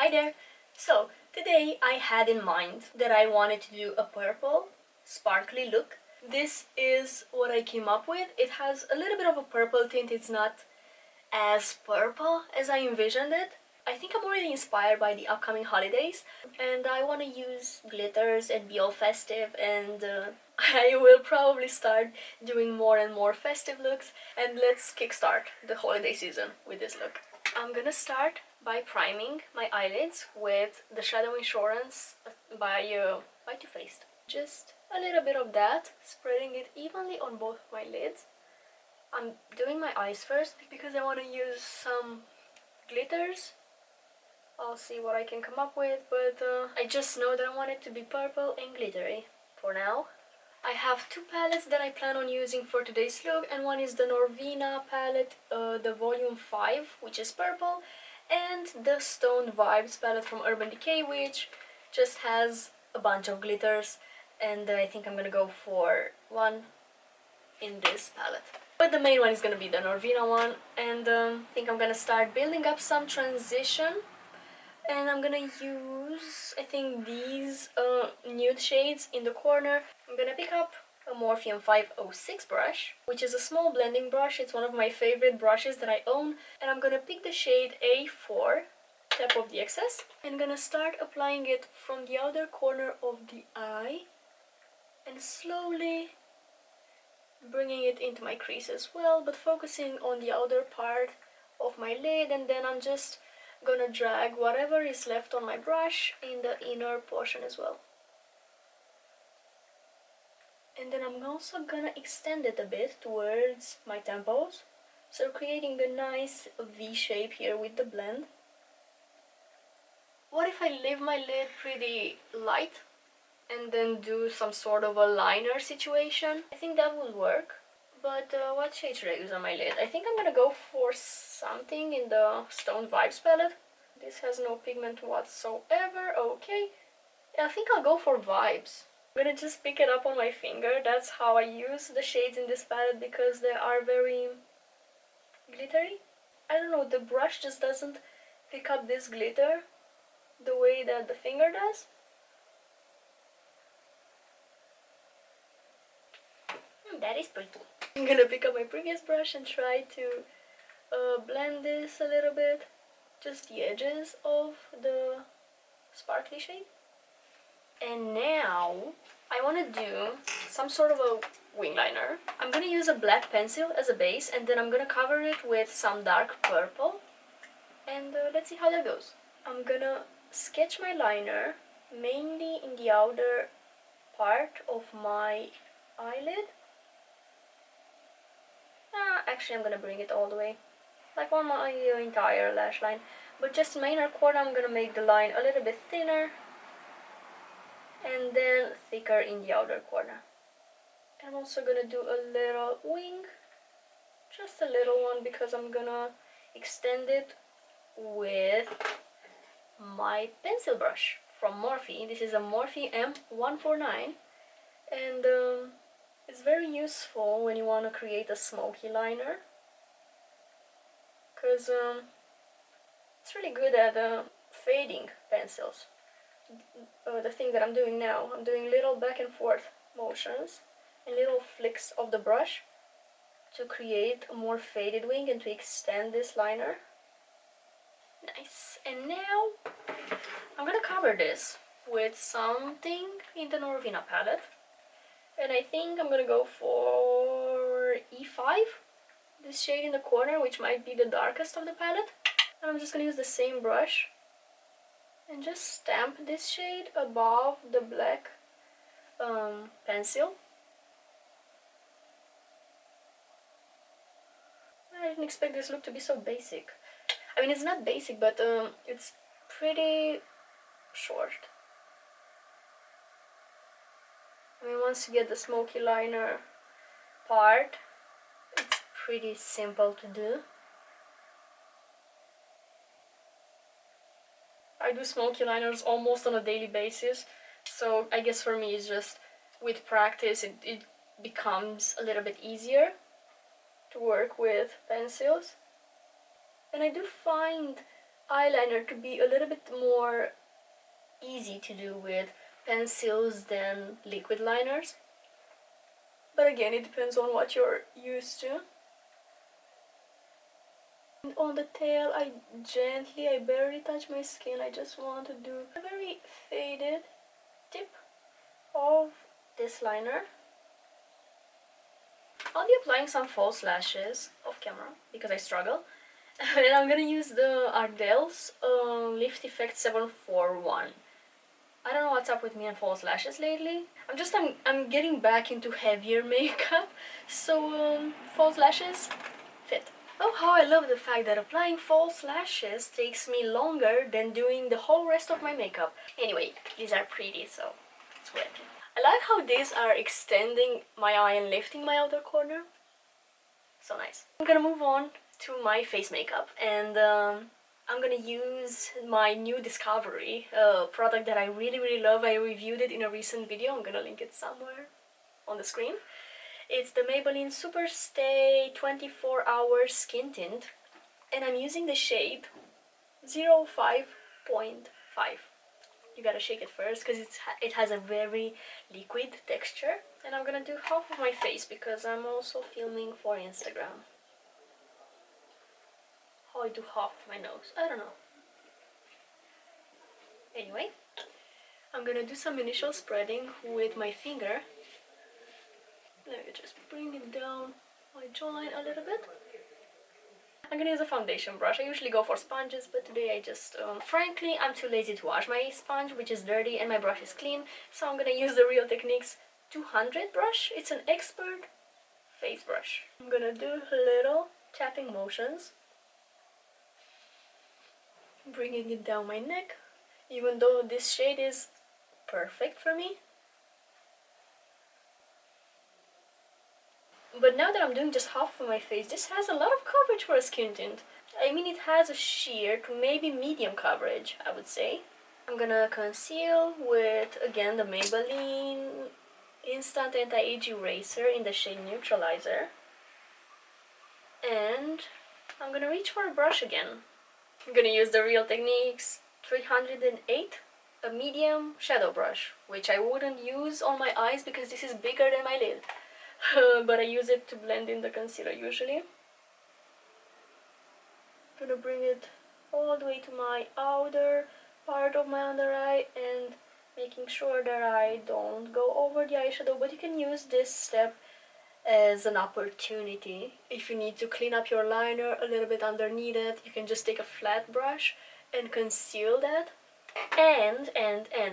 Hi there! So, today I had in mind that I wanted to do a purple, sparkly look. This is what I came up with. It has a little bit of a purple tint. It's not as purple as I envisioned it. I think I'm already inspired by the upcoming holidays, and I want to use glitters and be all festive, and I will probably start doing more and more festive looks. And let's kickstart the holiday season with this look. I'm gonna start by priming my eyelids with the Shadow Insurance by Too Faced. Just a little bit of that, spreading it evenly on both of my lids. I'm doing my eyes first because I want to use some glitters. I'll see what I can come up with, but I just know that I want it to be purple and glittery for now. I have two palettes that I plan on using for today's look, and one is the Norvina palette, the Volume 5, which is purple, and the Stoned Vibes palette from Urban Decay, which just has a bunch of glitters, and I think I'm gonna go for one in this palette. But the main one is gonna be the Norvina one, and I think I'm gonna start building up some transition. And I'm gonna use, I think, these nude shades in the corner. I'm gonna pick up a Morphe 506 brush, which is a small blending brush. It's one of my favorite brushes that I own. And I'm gonna pick the shade A4, tap off the excess, and I'm gonna start applying it from the outer corner of the eye and slowly bringing it into my crease as well, but focusing on the outer part of my lid. And then I'm just gonna drag whatever is left on my brush in the inner portion as well. And then I'm also gonna extend it a bit towards my temples, so creating a nice V shape here with the blend. What if I leave my lid pretty light and then do some sort of a liner situation? I think that would work. But what shade should I use on my lid? I think I'm gonna go for something in the Stone Vibes palette. This has no pigment whatsoever. Okay. I think I'll go for Vibes. I'm gonna just pick it up on my finger. That's how I use the shades in this palette, because they are very glittery. I don't know, the brush just doesn't pick up this glitter the way that the finger does. That is pretty. I'm gonna pick up my previous brush and try to blend this a little bit, just the edges of the sparkly shade. And now I want to do some sort of a wing liner. I'm gonna use a black pencil as a base, and then I'm gonna cover it with some dark purple, and let's see how that goes. I'm gonna sketch my liner mainly in the outer part of my eyelid. Actually, I'm gonna bring it all the way, like on my entire lash line. But just in my inner corner, I'm gonna make the line a little bit thinner, and then thicker in the outer corner. I'm also gonna do a little wing, just a little one, because I'm gonna extend it with my pencil brush from Morphe. This is a Morphe M149, and it's very useful when you want to create a smoky liner, because it's really good at fading pencils. The thing that I'm doing now, I'm doing little back and forth motions and little flicks of the brush to create a more faded wing and to extend this liner. Nice. And now I'm gonna cover this with something in the Norvina palette. And I think I'm gonna go for E5, this shade in the corner, which might be the darkest of the palette. And I'm just gonna use the same brush and just stamp this shade above the black pencil. I didn't expect this look to be so basic. I mean, it's not basic, but it's pretty short. I mean, once you get the smoky liner part, it's pretty simple to do. I do smoky liners almost on a daily basis, so I guess for me it's just with practice it becomes a little bit easier to work with pencils. And I do find eyeliner to be a little bit more easy to do with pencils than liquid liners. But again, it depends on what you're used to. And on the tail, I barely touch my skin. I just want to do a very faded tip of this liner. I'll be applying some false lashes off camera because I struggle. And I'm gonna use the Ardell's Lift Effect 741. I don't know what's up with me and false lashes lately. I'm getting back into heavier makeup, so false lashes fit. Oh, how I love the fact that applying false lashes takes me longer than doing the whole rest of my makeup. Anyway, these are pretty, so it's weird. I like how these are extending my eye and lifting my outer corner. So nice. I'm gonna move on to my face makeup, and I'm gonna use my new discovery, product that I really love. I reviewed it in a recent video. I'm gonna link it somewhere on the screen. It's the Maybelline Superstay 24-Hour Skin Tint, and I'm using the shade 05.5. You gotta shake it first because it has a very liquid texture. And I'm gonna do half of my face because I'm also filming for Instagram. How I do half of my nose, I don't know. Anyway, I'm gonna do some initial spreading with my finger. Let me just bring it down my jawline a little bit. I'm gonna use a foundation brush. I usually go for sponges, but today I just, frankly, I'm too lazy to wash my sponge, which is dirty, and my brush is clean. So I'm gonna use the Real Techniques 200 brush. It's an expert face brush. I'm gonna do little tapping motions, bringing it down my neck, even though this shade is perfect for me. But now that I'm doing just half of my face, this has a lot of coverage for a skin tint. I mean, it has a sheer to maybe medium coverage, I would say. I'm gonna conceal with, again, the Maybelline Instant Anti-Age Eraser in the shade Neutralizer. And I'm gonna reach for a brush again. I'm gonna use the Real Techniques 308, a medium shadow brush, which I wouldn't use on my eyes because this is bigger than my lid. But I use it to blend in the concealer usually. I'm gonna bring it all the way to my outer part of my under eye and making sure that I don't go over the eyeshadow, but you can use this step as an opportunity. If you need to clean up your liner a little bit underneath it, you can just take a flat brush and conceal that. And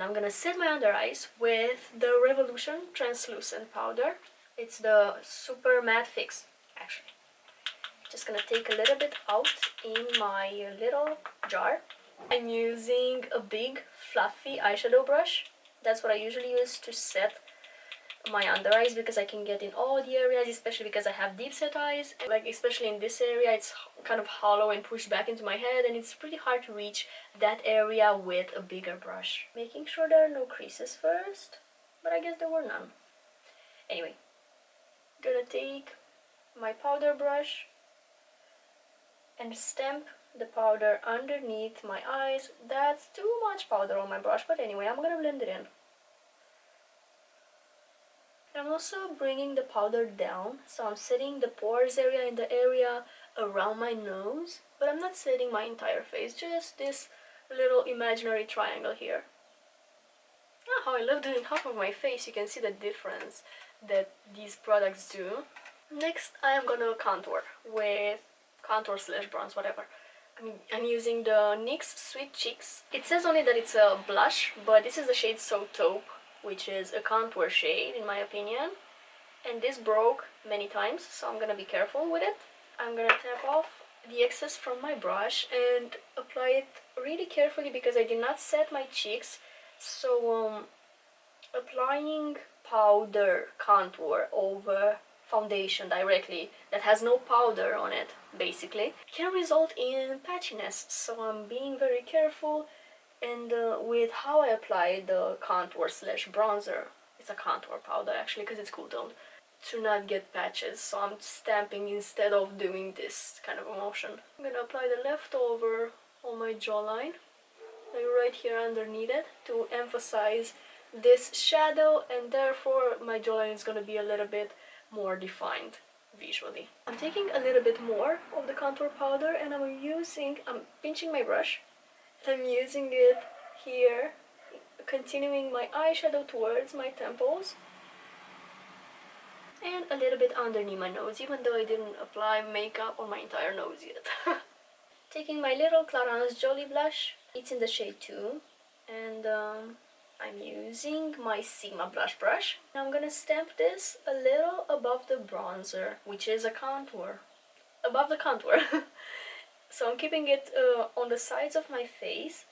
I'm gonna set my under eyes with the Revolution Translucent Powder. It's the Super Matte Fix, actually. Just gonna take a little bit out in my little jar. I'm using a big fluffy eyeshadow brush. That's what I usually use to set my under eyes because I can get in all the areas, especially because I have deep set eyes. And like especially in this area, it's kind of hollow and pushed back into my head, and it's pretty hard to reach that area with a bigger brush. Making sure there are no creases first, but I guess there were none. Anyway, gonna take my powder brush and stamp the powder underneath my eyes. That's too much powder on my brush, but anyway, I'm gonna blend it in. I'm also bringing the powder down, so I'm setting the pores area in the area around my nose, but I'm not setting my entire face, just this little imaginary triangle here. Oh, how I love doing half of my face. You can see the difference that these products do. Next, I am gonna contour with contour slash bronze, whatever. I'm using the NYX Sweet Cheeks. It says on it that it's a blush, but this is the shade So Taupe, which is a contour shade in my opinion. And this broke many times, so I'm gonna be careful with it. I'm gonna tap off the excess from my brush and apply it really carefully because I did not set my cheeks. So applying powder contour over foundation directly that has no powder on it basically can result in patchiness, so I'm being very careful. And with how I apply the contour slash bronzer, it's a contour powder actually because it's cool toned, to not get patches, so I'm stamping instead of doing this kind of a motion. I'm gonna apply the leftover on my jawline, like right here underneath it, to emphasize this shadow, and therefore my jawline is going to be a little bit more defined visually. I'm taking a little bit more of the contour powder and I'm pinching my brush. I'm using it here, continuing my eyeshadow towards my temples and a little bit underneath my nose, even though I didn't apply makeup on my entire nose yet. Taking my little Clarins Joli blush, it's in the shade 2, and I'm using my Sigma blush brush. I'm gonna stamp this a little above the bronzer, which is a contour. Above the contour. So I'm keeping it on the sides of my face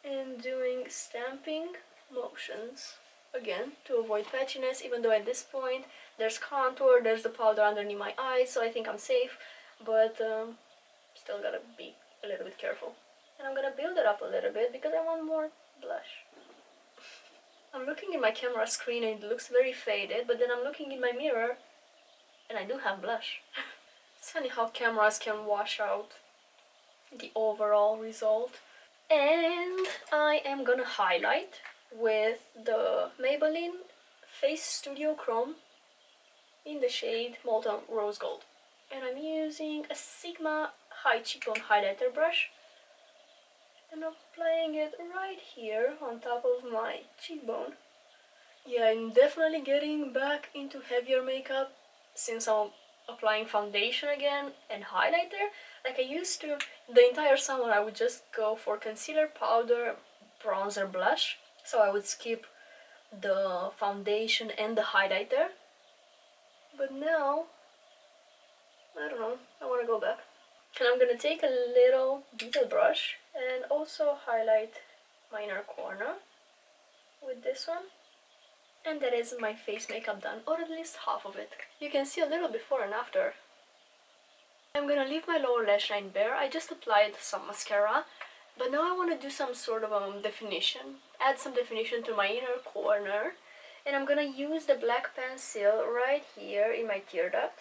and doing stamping motions. Again, to avoid patchiness, even though at this point there's contour, there's the powder underneath my eyes, so I think I'm safe, but still gotta be a little bit careful. And I'm gonna build it up a little bit because I want more blush. I'm looking in my camera screen and it looks very faded, but then I'm looking in my mirror and I do have blush. It's funny how cameras can wash out the overall result. And I am gonna highlight with the Maybelline Face Studio Chrome in the shade Molten Rose Gold. And I'm using a Sigma high cheekbone highlighter brush. And I'm applying it right here on top of my cheekbone. Yeah, I'm definitely getting back into heavier makeup since I'm applying foundation again and highlighter. Like I used to, the entire summer I would just go for concealer, powder, bronzer, blush. So I would skip the foundation and the highlighter. But now, I don't know, I want to go back. And I'm gonna take a little detail brush and also highlight my inner corner with this one. And that is my face makeup done, or at least half of it. You can see a little before and after. I'm gonna leave my lower lash line bare. I just applied some mascara, but now I want to do some sort of definition. Add some definition to my inner corner. And I'm gonna use the black pencil right here in my tear duct.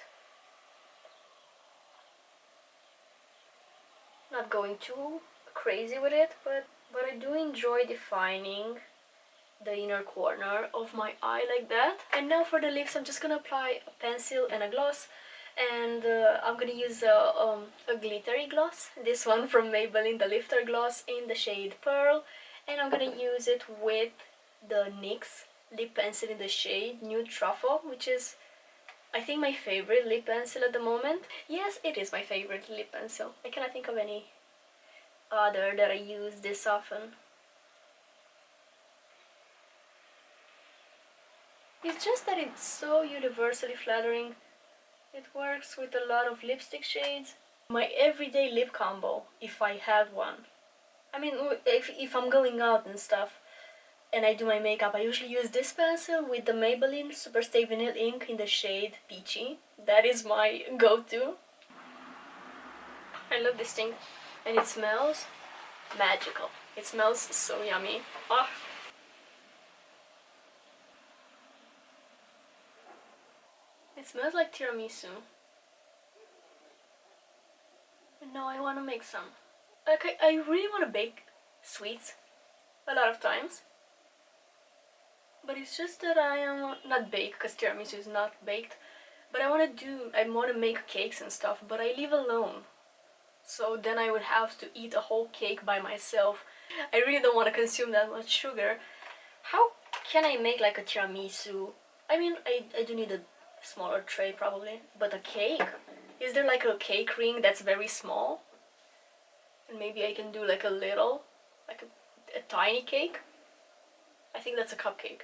Not going too crazy with it, but I do enjoy defining the inner corner of my eye like that. And now for the lips, I'm just gonna apply a pencil and a gloss, and I'm gonna use a glittery gloss, this one from Maybelline, the Lifter Gloss in the shade Pearl, and I'm gonna use it with the NYX lip pencil in the shade Nude Truffle, which is I think my favorite lip pencil at the moment. Yes, it is my favorite lip pencil. I cannot think of any other that I use this often. It's just that it's so universally flattering. It works with a lot of lipstick shades. My everyday lip combo, if I had one. I mean, if I'm going out and stuff and I do my makeup, I usually use this pencil with the Maybelline Superstay Vinyl Ink in the shade Peachy. That is my go-to. I love this thing, and it smells magical. It smells so yummy. Ah. It smells like tiramisu. And now I want to make some. Like, I really want to bake sweets a lot of times. But it's just that I am not bake, because tiramisu is not baked. But I want to make cakes and stuff, but I live alone. So then I would have to eat a whole cake by myself. I really don't want to consume that much sugar. How can I make like a tiramisu? I mean, I do need a smaller tray probably, but a cake? Is there like a cake ring that's very small? And maybe I can do like a little, like a tiny cake? I think that's a cupcake.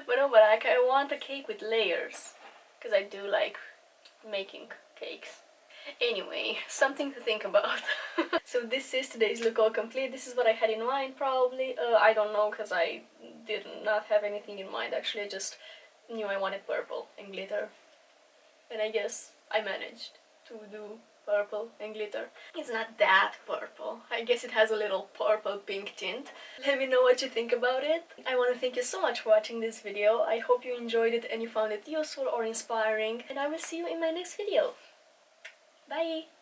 But no, but like, I want a cake with layers, because I do like making cakes. Anyway, something to think about. So this is today's look all complete. This is what I had in mind probably. I don't know, because I did not have anything in mind actually. I just knew I wanted purple and glitter. And I guess I managed to do purple and glitter. It's not that purple. I guess it has a little purple pink tint. Let me know what you think about it. I want to thank you so much for watching this video. I hope you enjoyed it and you found it useful or inspiring. And I will see you in my next video. Bye!